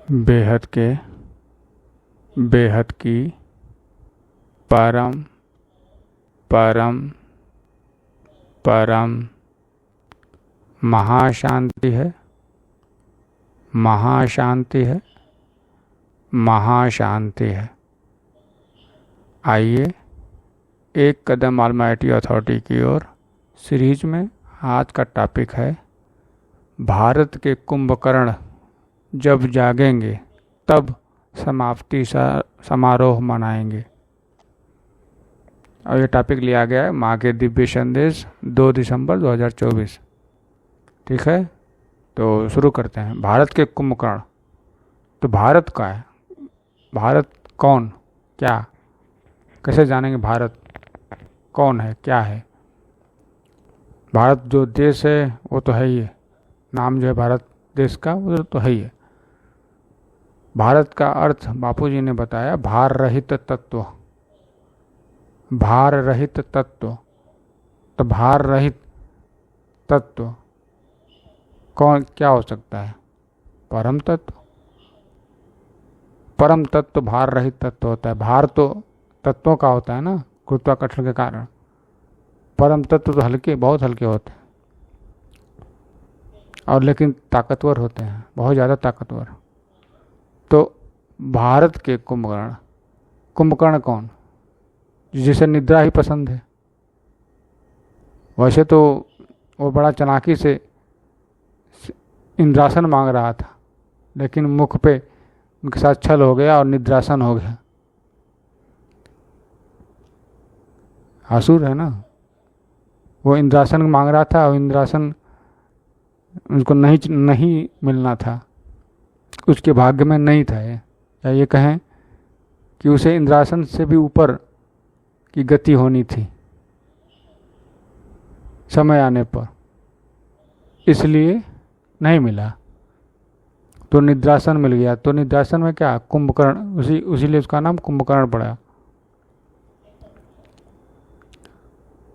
बेहद के, बेहद की, परम परम परम महाशांति है, महाशांति है, महाशांति है। आइए एक कदम ऑलमाइटी अथॉरिटी की ओर। सीरीज में आज का टॉपिक है भारत के कुंभकर्ण जब जागेंगे तब समाप्ति समारोह मनाएंगे। और ये टॉपिक लिया गया है माँ के दिव्य संदेश 2 दिसंबर 2024। ठीक है, तो शुरू करते हैं। भारत के कुंभकर्ण। तो भारत का है, भारत कौन, क्या, कैसे जानेंगे भारत कौन है, क्या है। भारत जो देश है वो तो है ही है, नाम जो है भारत देश का वो तो है ही है। भारत का अर्थ बापूजी ने बताया, भार रहित तत्व, भार रहित तत्व। तो भार रहित तत्व कौन, क्या हो सकता है? परम तत्व। परम तत्व भार रहित तत्व होता है। भार तो तत्वों का होता है ना, गुरुत्वाकर्षण के कारण। परम तत्व तो हल्के, बहुत हल्के होते हैं और लेकिन ताकतवर होते हैं, बहुत ज़्यादा ताकतवर। तो भारत के कुंभकर्ण, कुंभकर्ण कौन? जिसे निद्रा ही पसंद है। वैसे तो वो बड़ा चालाकी से इंद्रासन मांग रहा था, लेकिन मुख पे उनके साथ छल हो गया और निद्रासन हो गया। असुर है ना, वो इंद्रासन मांग रहा था और इंद्रासन उनको नहीं मिलना था, उसके भाग्य में नहीं था। या ये कहें कि उसे इंद्रासन से भी ऊपर की गति होनी थी समय आने पर, इसलिए नहीं मिला, तो निद्रासन मिल गया। तो निद्रासन में क्या, कुंभकर्ण, उसीलिए उसका नाम कुंभकर्ण पड़ा।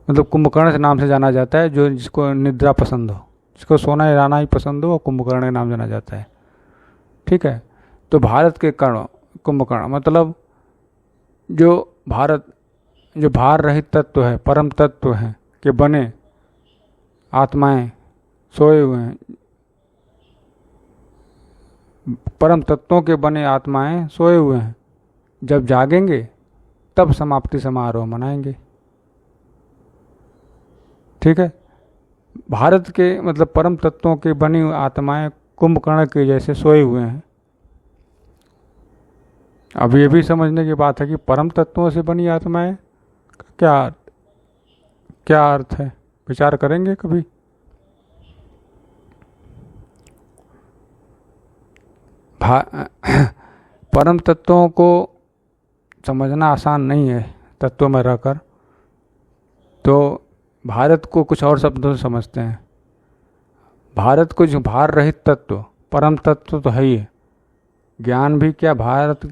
मतलब कुंभकर्ण से नाम से जाना जाता है जो जिसको निद्रा पसंद हो, जिसको सोना रहना ही पसंद हो, वो कुंभकर्ण के नाम जाना जाता है। ठीक है, तो भारत के कर्ण, कुंभकर्ण मतलब जो भारत, जो भार रहित तत्व है, परम तत्व है के बने आत्माएं सोए हुए हैं। परम तत्वों के बने आत्माएं सोए हुए हैं, जब जागेंगे तब समाप्ति समारोह मनाएंगे। ठीक है, भारत के मतलब परम तत्वों के बनी आत्माएं कुंभकर्ण के जैसे सोए हुए हैं। अब ये भी समझने की बात है कि परम तत्वों से बनी आत्माएं क्या अर्थ है, विचार करेंगे कभी? परम तत्वों को समझना आसान नहीं है तत्वों में रहकर, तो भारत को कुछ और शब्दों से समझते हैं। भारत को जो भार रहित तत्व, परम तत्व तो है ही है। ज्ञान भी क्या भारत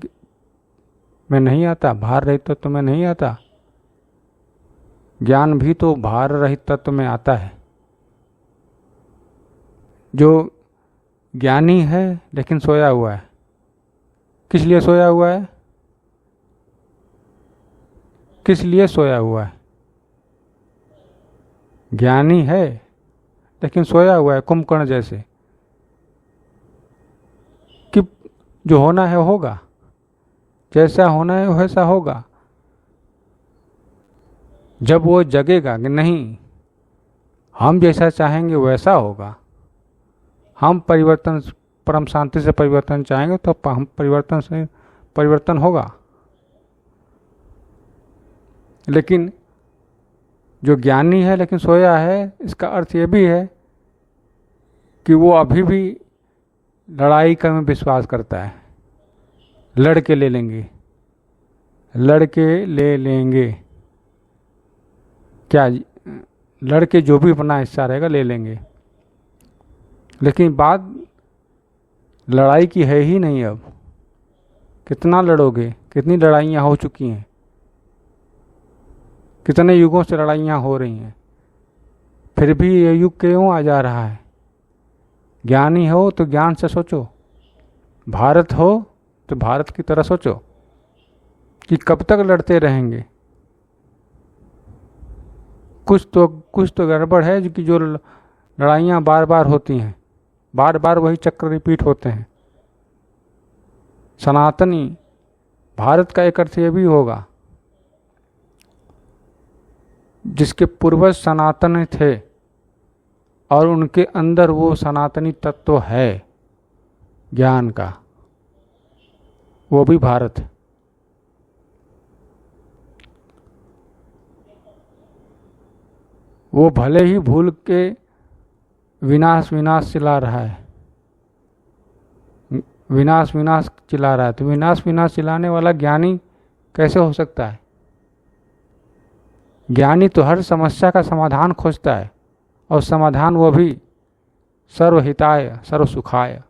में नहीं आता, भार रहित तत्व में नहीं आता? ज्ञान भी तो भार रहित तत्व में आता है। जो ज्ञानी है लेकिन सोया हुआ है, किस लिए सोया हुआ है? किस लिए सोया हुआ है? ज्ञानी है लेकिन सोया हुआ है, कुंभकर्ण जैसे, कि जो होना है होगा, जैसा होना है वैसा होगा। जब वो जगेगा कि नहीं, हम जैसा चाहेंगे वैसा होगा, हम परिवर्तन, परम शांति से परिवर्तन चाहेंगे तो हम परिवर्तन से परिवर्तन होगा। लेकिन जो ज्ञानी है लेकिन सोया है, इसका अर्थ ये भी है कि वो अभी भी लड़ाई का में विश्वास करता है। लड़के ले लेंगे, लड़के ले लेंगे, क्या लड़के जो भी अपना हिस्सा रहेगा ले लेंगे। लेकिन बात लड़ाई की है ही नहीं। अब कितना लड़ोगे, कितनी लड़ाइयाँ हो चुकी हैं, कितने युगों से लड़ाइयाँ हो रही हैं, फिर भी ये युग क्यों आ जा रहा है? ज्ञानी हो तो ज्ञान से सोचो, भारत हो तो भारत की तरह सोचो कि कब तक लड़ते रहेंगे। कुछ तो गड़बड़ है कि जो लड़ाइयाँ बार बार होती हैं, बार बार वही चक्र रिपीट होते हैं। सनातनी भारत का एक अर्थ ये भी होगा जिसके पूर्वज सनातन थे और उनके अंदर वो सनातनी तत्व है ज्ञान का, वो भी भारत है। वो भले ही भूल के विनाश विनाश चिल्ला रहा है, विनाश विनाश चिल्ला रहा है, तो विनाश विनाश चिल्लाने वाला ज्ञानी कैसे हो सकता है? ज्ञानी तो हर समस्या का समाधान खोजता है, और समाधान वो भी सर्वहिताय सर्वसुखाय,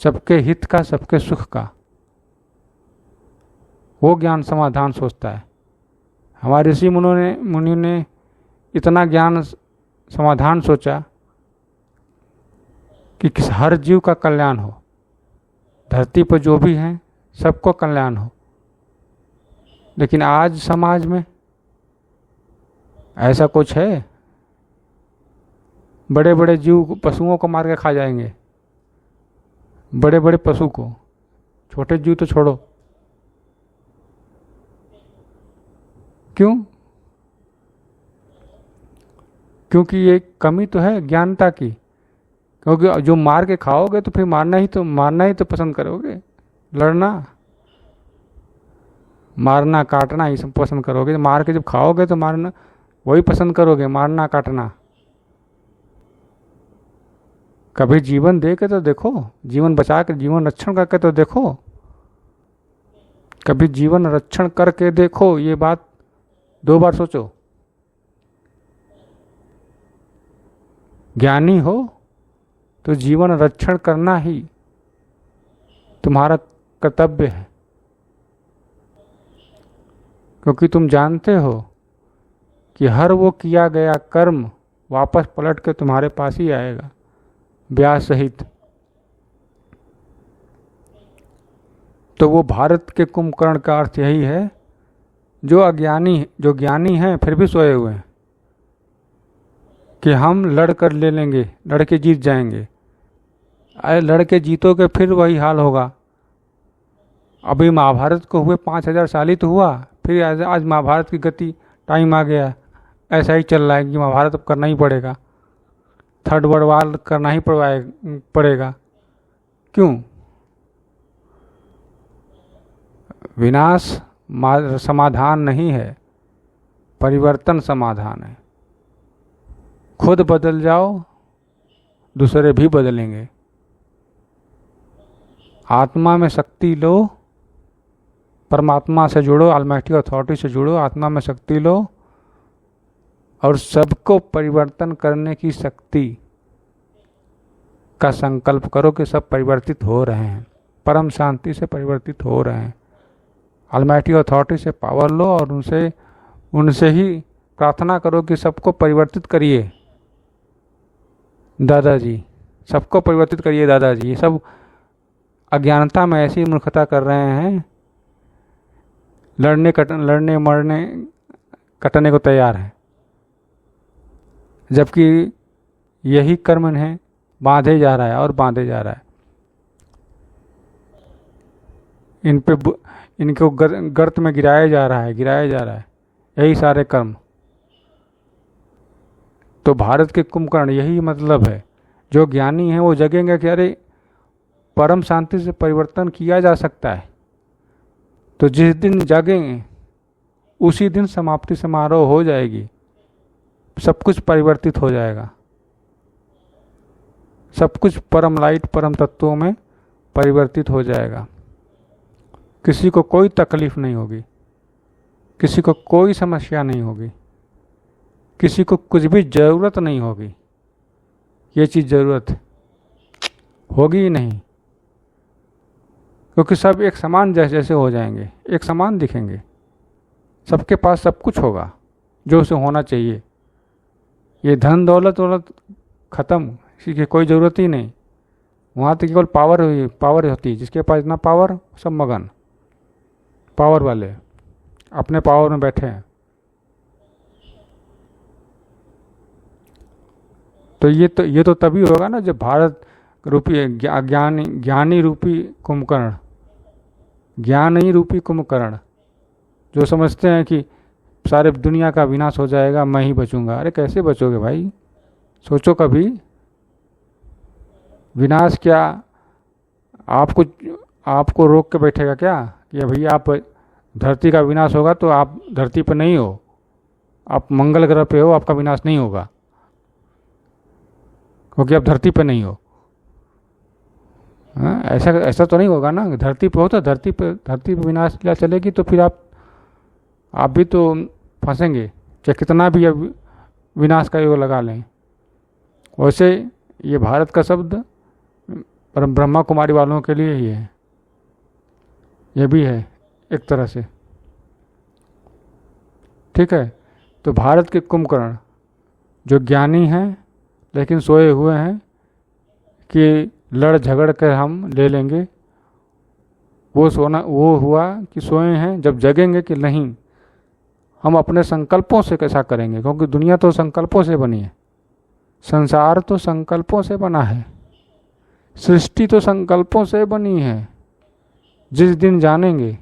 सबके हित का, सबके सुख का, वो ज्ञान समाधान सोचता है। हमारे ऋषि मुनियों ने इतना ज्ञान समाधान सोचा कि हर जीव का कल्याण हो, धरती पर जो भी हैं सबको कल्याण हो। लेकिन आज समाज में ऐसा कुछ है? बड़े बड़े जीव पशुओं को मार के खा जाएंगे, बड़े बड़े पशु को, छोटे जीव तो छोड़ो। क्यों? क्योंकि ये कमी तो है ज्ञानता की। क्योंकि जो मार के खाओगे तो फिर मारना ही तो पसंद करोगे, लड़ना, मारना काटना ही सब पसंद करोगे। मार के जब खाओगे तो मारना वही पसंद करोगे, मारना काटना। कभी जीवन दे के तो देखो, जीवन बचा के, जीवन रक्षण करके तो देखो, कभी जीवन रक्षण करके देखो। ये बात 2 बार सोचो। ज्ञानी हो तो जीवन रक्षण करना ही तुम्हारा कर्तव्य है, क्योंकि तुम जानते हो कि हर वो किया गया कर्म वापस पलट के तुम्हारे पास ही आएगा, ब्याज सहित। तो वो भारत के कुंभकर्ण का अर्थ यही है, जो ज्ञानी हैं फिर भी सोए हुए हैं कि हम लड़ कर ले लेंगे, लड़ के जीत जाएंगे। अरे लड़ के जीतोगे फिर वही हाल होगा। अभी महाभारत को हुए 5000 साल ही तो हुआ, फिर आज महाभारत की गति टाइम आ गया, ऐसा ही चल रहा है कि महाभारत अब करना ही पड़ेगा, थर्ड वर्ल्ड वार करना ही पड़ेगा। क्यों? विनाश समाधान नहीं है, परिवर्तन समाधान है। खुद बदल जाओ, दूसरे भी बदलेंगे। आत्मा में शक्ति लो, परमात्मा से जुड़ो, ऑलमाइटी अथॉरिटी से जुड़ो, आत्मा में शक्ति लो और सबको परिवर्तन करने की शक्ति का संकल्प करो कि सब परिवर्तित हो रहे हैं, परम शांति से परिवर्तित हो रहे हैं। ऑलमाइटी अथॉरिटी से पावर लो और उनसे ही प्रार्थना करो कि सबको परिवर्तित करिए दादाजी, सबको परिवर्तित करिए दादाजी। ये सब अज्ञानता में ऐसी मूर्खता कर रहे हैं, लड़ने मरने कटने को तैयार हैं, जबकि यही कर्म इन्हें बांधे जा रहा है और बांधे जा रहा है। इनको गर्त में गिराया जा रहा है यही सारे कर्म। तो भारत के कुंभकर्ण यही मतलब है। जो ज्ञानी हैं वो जगेंगे कि अरे परम शांति से परिवर्तन किया जा सकता है, तो जिस दिन जागेंगे उसी दिन समाप्ति समारोह हो जाएगी, सब कुछ परिवर्तित हो जाएगा, सब कुछ परम लाइट परम तत्वों में परिवर्तित हो जाएगा। किसी को कोई तकलीफ नहीं होगी, किसी को कोई समस्या नहीं होगी, किसी को कुछ भी ज़रूरत नहीं होगी। ये चीज़ ज़रूरत होगी ही नहीं, क्योंकि सब एक समान जैसे हो जाएंगे, एक समान दिखेंगे, सबके पास सब कुछ होगा जो उसे होना चाहिए। ये धन दौलत खत्म, इसी की कोई ज़रूरत ही नहीं। वहाँ तो केवल पावर होती है, जिसके पास इतना पावर सब मगन, पावर वाले अपने पावर में बैठे हैं। तो ये तो तभी होगा ना जब भारत रूपी ज्ञानी रूपी कुंभकर्ण, ज्ञान ही रूपी कुंभकर्ण, जो समझते हैं कि सारे दुनिया का विनाश हो जाएगा, मैं ही बचूंगा। अरे कैसे बचोगे भाई, सोचो कभी। विनाश क्या आपको रोक के बैठेगा क्या कि भाई आप धरती का विनाश होगा तो आप धरती पर नहीं हो, आप मंगल ग्रह पे हो, आपका विनाश नहीं होगा क्योंकि आप धरती पे नहीं हो। हाँ, ऐसा तो नहीं होगा ना। धरती पे हो तो धरती पे विनाश लीला चलेगी तो फिर आप भी तो फंसेंगे, चाहे कितना भी अब विनाश का योग लगा लें। वैसे ये भारत का शब्द परम ब्रह्मा कुमारी वालों के लिए ही है, ये भी है एक तरह से। ठीक है, तो भारत के कुंभकर्ण जो ज्ञानी हैं लेकिन सोए हुए हैं कि लड़ झगड़ कर हम ले लेंगे, वो हुआ कि सोए हैं। जब जगेंगे कि नहीं, हम अपने संकल्पों से कैसा करेंगे, क्योंकि दुनिया तो संकल्पों से बनी है, संसार तो संकल्पों से बना है, सृष्टि तो संकल्पों से बनी है। जिस दिन जानेंगे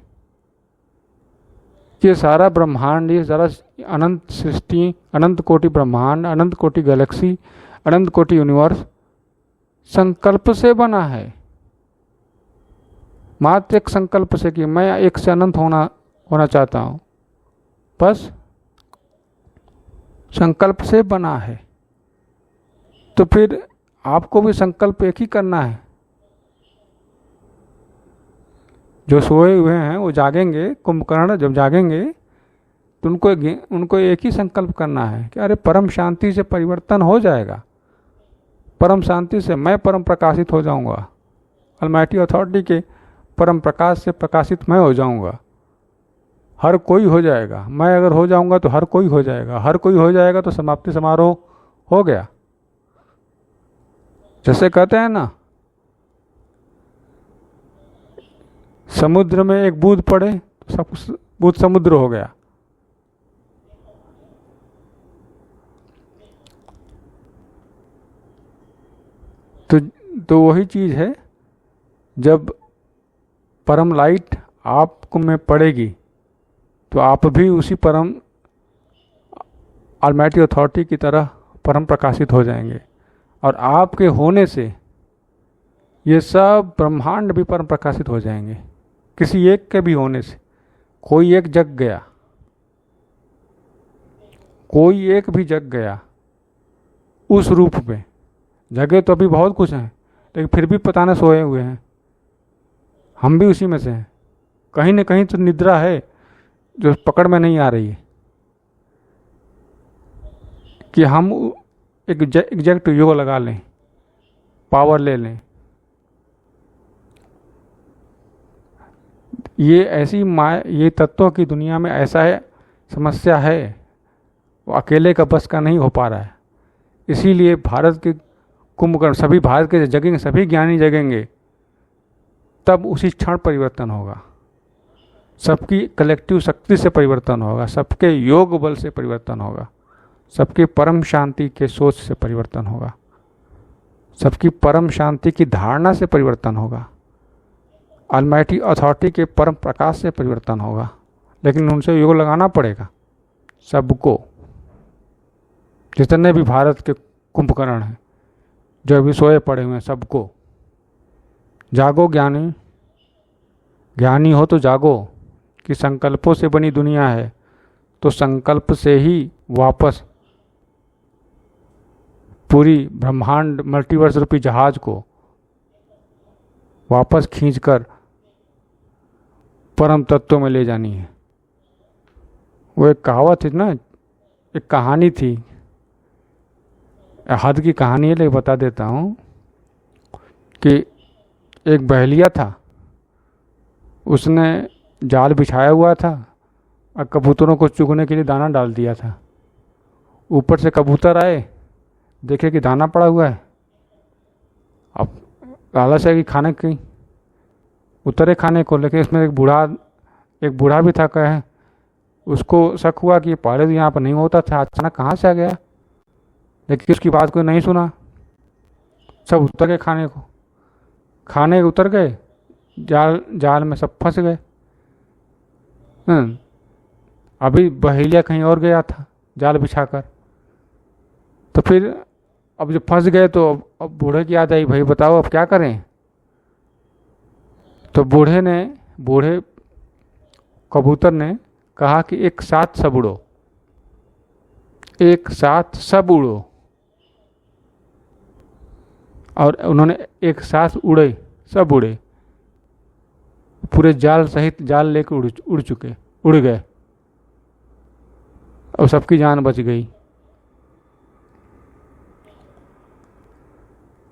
कि सारा ब्रह्मांड, ये सारा अनंत सृष्टि, अनंत कोटि ब्रह्मांड, अनंत कोटि गैलेक्सी, अनंत कोटि यूनिवर्स संकल्प से बना है, मात्र एक संकल्प से कि मैं एक से अनंत होना चाहता हूं, बस संकल्प से बना है। तो फिर आपको भी संकल्प एक ही करना है। जो सोए हुए हैं वो जागेंगे, कुंभकर्ण जब जागेंगे तो उनको एक ही संकल्प करना है कि अरे परम शांति से परिवर्तन हो जाएगा, परम शांति से मैं परम प्रकाशित हो जाऊंगा, अलमाइटी अथॉरिटी के परम प्रकाश से प्रकाशित मैं हो जाऊंगा, हर कोई हो जाएगा। मैं अगर हो जाऊंगा तो हर कोई हो जाएगा, हर कोई हो जाएगा तो समाप्ति समारोह हो गया। जैसे कहते हैं ना, समुद्र में एक बूंद पड़े तो सब बूंद समुद्र हो गया। तो वही चीज है, जब परम लाइट आपको में पड़ेगी तो आप भी उसी परम ऑलमाइटी अथॉरिटी की तरह परम प्रकाशित हो जाएंगे, और आपके होने से ये सब ब्रह्मांड भी परम प्रकाशित हो जाएंगे। किसी एक के भी होने से कोई एक जग गया, कोई एक भी जग गया उस रूप में। जगह तो अभी बहुत कुछ हैं लेकिन फिर भी पता न सोए हुए हैं, हम भी उसी में से हैं। कहीं न कहीं तो निद्रा है जो पकड़ में नहीं आ रही है कि हम एक एग्जैक्ट योग लगा लें, पावर ले लें। ये ऐसी ये तत्वों की दुनिया में ऐसा है, समस्या है, वो अकेले का बस का नहीं हो पा रहा है। इसीलिए भारत के कुंभकर्ण सभी भारत के जगेंगे, सभी ज्ञानी जगेंगे, तब उसी क्षण परिवर्तन होगा। सबकी कलेक्टिव शक्ति से परिवर्तन होगा, सबके योग बल से परिवर्तन होगा, सबकी परम शांति के सोच से परिवर्तन होगा, सबकी परम शांति की धारणा से परिवर्तन होगा, अलमाइटी अथॉरिटी के परम प्रकाश से परिवर्तन होगा। लेकिन उनसे योग लगाना पड़ेगा सबको, जितने भी भारत के कुंभकर्ण हैं जो अभी सोए पड़े हुए हैं, सबको। जागो ज्ञानी, ज्ञानी हो तो जागो कि संकल्पों से बनी दुनिया है, तो संकल्प से ही वापस पूरी ब्रह्मांड मल्टीवर्स रूपी जहाज को वापस खींचकर परम तत्व में ले जानी है। वो एक कहावत थी ना, एक कहानी थी, हद की कहानी है लेकिन बता देता हूँ कि एक बहेलिया था, उसने जाल बिछाया हुआ था और कबूतरों को चुगने के लिए दाना डाल दिया था। ऊपर से कबूतर आए, देखे कि दाना पड़ा हुआ है। अब लालच है कि खाने की उतरे खाने को, लेकिन इसमें एक बूढ़ा भी था कहे, उसको शक हुआ कि पहले तो यहाँ पर नहीं होता था, अचानक कहाँ से आ गया, लेकिन उसकी बात कोई नहीं सुना। सब उतर गए खाने उतर गए, जाल में सब फंस गए। अभी बहेलिया कहीं और गया था जाल बिछाकर, तो फिर अब जब फंस गए तो अब बूढ़े की याद आई, भाई बताओ अब क्या करें। तो बूढ़े कबूतर ने कहा कि एक साथ सब उड़ो, एक साथ सब उड़ो। और उन्होंने एक साथ सब उड़े, पूरे जाल सहित जाल लेकर उड़ गए, और सबकी जान बच गई।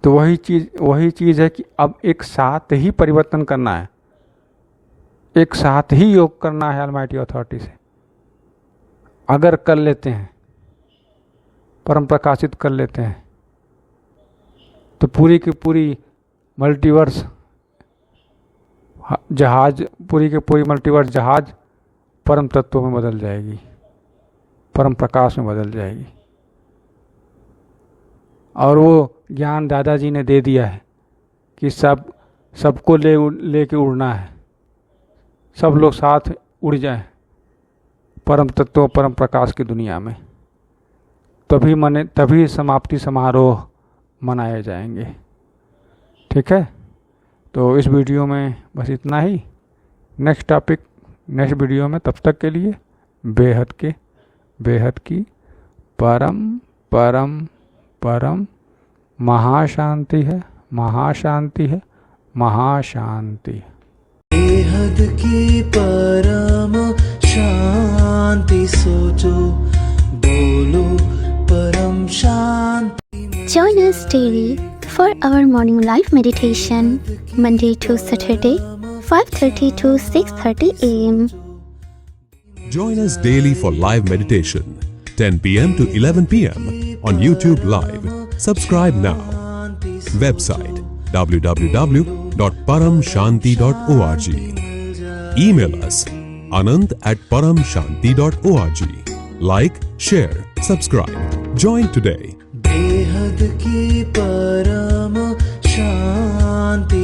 तो वही चीज है कि अब एक साथ ही परिवर्तन करना है, एक साथ ही योग करना है अलमाइटी अथॉरिटी से। अगर कर लेते हैं, परम प्रकाशित कर लेते हैं, तो पूरी की पूरी मल्टीवर्स जहाज, पूरी की पूरी मल्टीवर्स जहाज परम तत्वों में बदल जाएगी, परम प्रकाश में बदल जाएगी। और वो ज्ञान दादाजी ने दे दिया है कि सबको लेके उड़ना है, सब लोग साथ उड़ जाएं परम तत्व परम प्रकाश की दुनिया में, तभी समाप्ति समारोह मनाए जाएंगे। ठीक है, तो इस वीडियो में बस इतना ही। नेक्स्ट वीडियो में, तब तक के लिए बेहद की परम परम परम महाशांति है, महाशांति है, महाशांति। बेहद की परम शांति, सोचो बोलो परम शांति। Join us daily for our morning live meditation, Monday to Saturday, 5:30 to 6:30 a.m. Join us daily for live meditation, 10 p.m. to 11 p.m. on YouTube Live. Subscribe now. Website www.paramshanti.org. Email us anant@paramshanti.org. Like, share, subscribe. Join today. बेहद की परम शांति।